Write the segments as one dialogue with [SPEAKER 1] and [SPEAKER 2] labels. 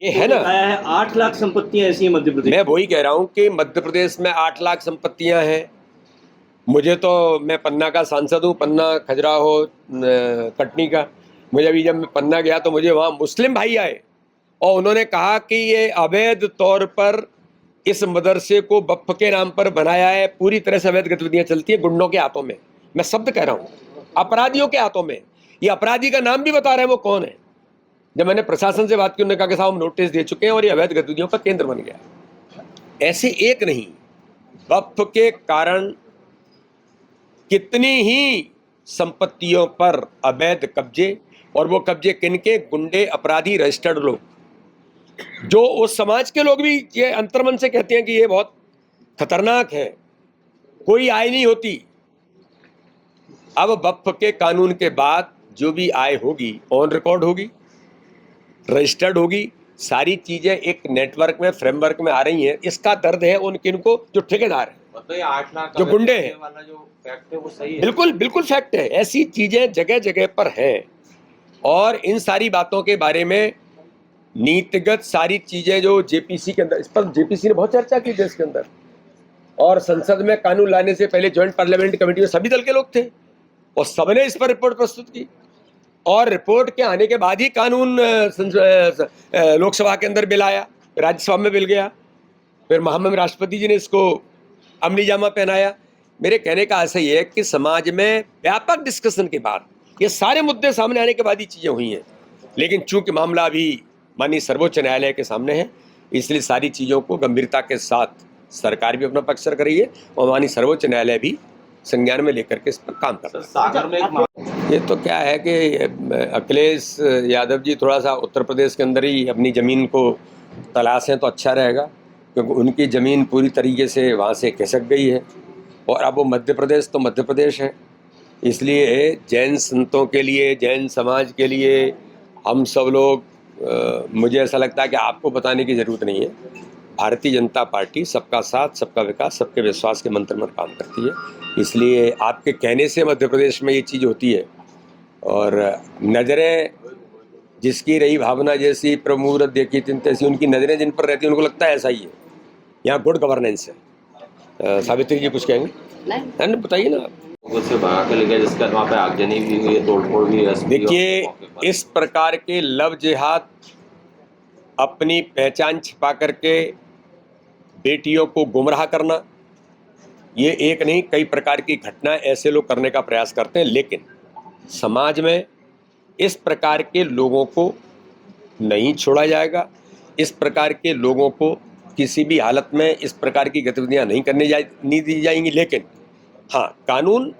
[SPEAKER 1] ये है ना,
[SPEAKER 2] 8 लाख संपत्तियां ऐसी हैं मध्य प्रदेश।
[SPEAKER 1] मैं वही कह रहा हूँ कि मध्य प्रदेश में 8 लाख संपत्तियां हैं। मुझे तो, मैं पन्ना का सांसद हूँ, पन्ना, खजुराहो, कटनी का। मुझे अभी जब मैं पन्ना गया तो मुझे वहाँ मुस्लिम भाई आए और उन्होंने कहा कि ये अवैध तौर पर इस मदरसे को वक्फ के नाम पर बनाया है, पूरी तरह से अवैध गतिविधियां चलती है गुंडों के हाथों में। मैं शब्द कह रहा हूँ, अपराधियों के हाथों में। ये अपराधी का नाम भी बता रहे हैं वो कौन है। जब मैंने प्रशासन से बात की, उन्होंने कहा कि साहब हम नोटिस दे चुके हैं और ये अवैध गतिविधियों का केंद्र बन गया। ऐसे एक नहीं, वक्फ के कारण कितनी ही संपत्तियों पर अवैध कब्जे, और वो कब्जे किनके? गुंडे, अपराधी, रजिस्टर्ड लोग, जो उस समाज के लोग भी ये अंतर्मन से कहते हैं कि ये बहुत खतरनाक है, कोई आय नहीं होती। अब वक्फ के कानून के बाद जो भी आय होगी ऑन रिकॉर्ड होगी, रजिस्टर्ड होगी, सारी चीजें एक नेटवर्क में, फ्रेमवर्क में आ रही हैं। इसका दर्द है उन किनको, जो ठेकेदार हैं,
[SPEAKER 3] मतलब ये 8 लाख
[SPEAKER 1] जो गुंडे हैं।
[SPEAKER 3] वाला जो फैक्ट है वो सही है।
[SPEAKER 1] बिल्कुल बिल्कुल फैक्ट है, ऐसी चीजें जगह जगह पर हैं। और इन सारी बातों के बारे में नीतिगत सारी चीजें जो जेपीसी के अंदर, इस पर जेपीसी ने बहुत चर्चा की देश के अंदर, और संसद में कानून लाने से पहले ज्वाइंट पार्लियामेंट्री कमेटी में सभी दल के लोग थे और सबने इस पर रिपोर्ट प्रस्तुत की, और रिपोर्ट के आने के बाद ही कानून लोकसभा के अंदर बिल आया, राज्यसभा में बिल गया, फिर महामहिम राष्ट्रपति जी ने इसको अमली जामा पहनाया। मेरे कहने का आशय ये है कि समाज में व्यापक डिस्कशन के बाद, ये सारे मुद्दे सामने आने के बाद ही चीजें हुई हैं। लेकिन चूंकि मामला अभी माननीय सर्वोच्च न्यायालय के सामने है, इसलिए सारी चीजों को गंभीरता के साथ सरकार भी अपना पक्ष रख रही है और माननीय सर्वोच्च न्यायालय भी संज्ञान में लेकर के इस पर काम कर रहा है।
[SPEAKER 3] सागर में एक
[SPEAKER 1] ये तो क्या है कि अखिलेश यादव जी थोड़ा सा उत्तर प्रदेश के अंदर ही अपनी ज़मीन को तलाशें तो अच्छा रहेगा, क्योंकि उनकी ज़मीन पूरी तरीके से वहाँ से खिसक गई है और अब वो मध्य प्रदेश तो मध्य प्रदेश है। इसलिए जैन संतों के लिए, जैन समाज के लिए हम सब लोग, मुझे ऐसा लगता है कि आपको बताने की ज़रूरत नहीं है, भारतीय जनता पार्टी सबका साथ, सबका विकास, सबके विश्वास के मंत्र में काम करती है। इसलिए आपके कहने से मध्य प्रदेश में ये चीज़ होती है, और नज़रें जिसकी रही भावना जैसी, प्रमुहूर्त देखी तिन तैसी, उनकी नज़रें जिन पर रहती हैं उनको लगता है ऐसा ही है। यहाँ गुड गवर्नेंस है। सावित्री जी कुछ कहेंगे? नहीं, बताइए ना।
[SPEAKER 3] से भगा के ले गया, जिसका वहाँ पे आगजनी भी हुई है, तोड़फोड़ भी है।
[SPEAKER 1] देखिए, इस प्रकार के लव जिहाद, अपनी पहचान छिपा करके बेटियों को गुमराह करना, ये एक नहीं कई प्रकार की घटनाएं ऐसे लोग करने का प्रयास करते हैं। लेकिन समाज में इस प्रकार के लोगों को नहीं छोड़ा जाएगा, इस प्रकार के लोगों को किसी भी हालत में इस प्रकार की गतिविधियां नहीं दी जाएंगी। लेकिन हाँ, कानून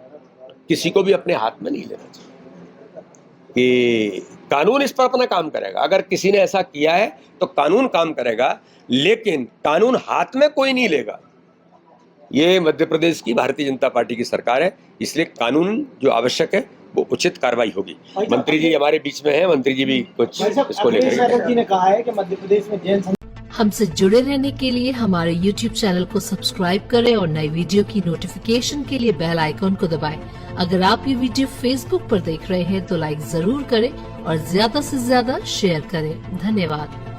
[SPEAKER 1] किसी को भी अपने हाथ में नहीं लेना चाहिए, कि कानून इस पर अपना काम करेगा। अगर किसी ने ऐसा किया है तो कानून काम करेगा, लेकिन कानून हाथ में कोई नहीं लेगा। ये मध्य प्रदेश की भारतीय जनता पार्टी की सरकार है, इसलिए कानून जो आवश्यक है वो उचित कार्रवाई होगी। मंत्री जी हमारे बीच में हैं, मंत्री जी भी कुछ इसको लेकर
[SPEAKER 4] जी ने कहा है कि मध्य प्रदेश में जैन
[SPEAKER 5] हमसे जुड़े रहने के लिए हमारे YouTube चैनल को सब्सक्राइब करें और नई वीडियो की नोटिफिकेशन के लिए बेल आइकॉन को दबाएं। अगर आप ये वीडियो Facebook पर देख रहे हैं तो लाइक जरूर करें और ज्यादा से ज्यादा शेयर करें। धन्यवाद।